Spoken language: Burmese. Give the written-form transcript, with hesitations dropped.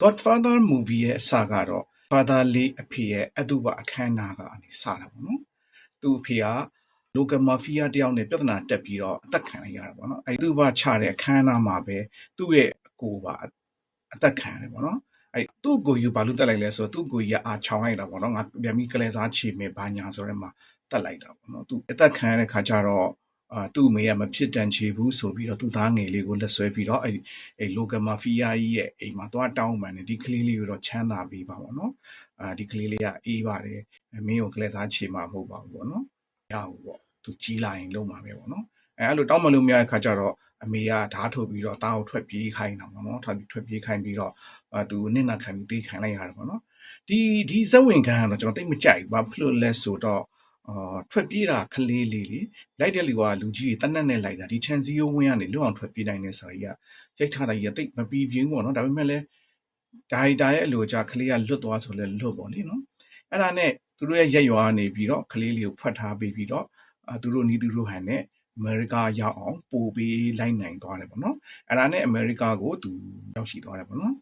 Godfather movie ရဲ့အစကတော့ Father လေးအဖေရဲ့အတုပအခမ်းအနားကနေစတာပေါ့နော်။သူ့အဖေက local mafia တယောက်နဲ့ပြဿနာတက်ပြီးတော့အသက်ခံလိုက်ရတာပေါ့နော်။အတုပချတဲ့အခမ်းအနားမှာပဲသူ့ရဲ့အကိုပါအသက်ခံရတယ်ပေါ့နော်။သူ့ကိုယူဘာလို့တက်လိုက်လဲဆိုတော့သူ့ကိုကြီးကအာချောင်းလိုက်တာပေါ့နော်။ငါပြန်ပြီးကလေးစားချေမယ်ဘာညာဆိုရဲမှာတက်လိုက်တာပေါ့နော်။သူအသက်ခံရတဲ့ခါကျတော့သူ့အမေကမဖြစ်တန်ချေဘူးဆိုပြီးတော့သူ့သားငယ်လေးကိုလက်ဆွဲပြီးတော့local mafia ကြီးရဲ့အိမ်မှာသွားတောင်းပန်တယ်ဒီကလေးလေးကိုတော့ချမ်းသာပေးပါပေါ့နော်ဒီကလေးလေးကအေးပါတယ်မင်းကိုကလေးစားချေမှာမဟုတ်ပါဘူးပေါ့နော်ရဘူးပေါ့သူကြီးလာရင်လုံးမှာပဲပေါ့နော်အဲ့လိုတောင်းပန်လို့မရတဲ့ခါကျတော့အမေကဓာတ်ထုတ်ပြီးတော့တားကိုထွက်ပြေးခိုင်းတာပေါ့နော်ထွက်ပြေးခိုင်းပြီးတော့သူနစ်နာခံပြီးတေးခံလိုက်ရတယ်ပေါ့နော်ဒီဇက်ဝင်ခံကတော့ကျွန်တော်တိတ်မကြိုက်ဘူးဘာဖြစ်လို့လဲဆိုတော့ထွက်ပြေးတာကလေးလေးလေလိုက်တဲ့လူကလူကြီးတွေတနက်နဲ့လိုက်တာဒီချန်စီယိုဝင်းကနေလွတ်အောင်ထွက်ပြေးနိုင်တဲ့ဆိုကြီးကရိုက်ထားတာကြီးကတိတ်မပြီးပြင်းပေါ့နော်ဒါပေမဲ့လည်းဒါရီတာရဲ့အလိုကြကလေးကလွတ်သွားဆိုလဲလွတ်ပေါ့လေနော်အဲ့ဒါနဲ့သူတို့ရဲ့ရက်ရွာနေပြီးတော့ကလေးလေးကိုဖွက်ထားပေးပြီးတော့သူတို့နီးသူတို့ဟန်နဲ့အမေရိကရောက်အောင်ပို့ပေးလိုက်နိုင်သွားတယ်ပေါ့နော်အဲ့ဒါနဲ့အမေရိကကိုသူရောက်ရှိသွားတယ်ပေါ့နော်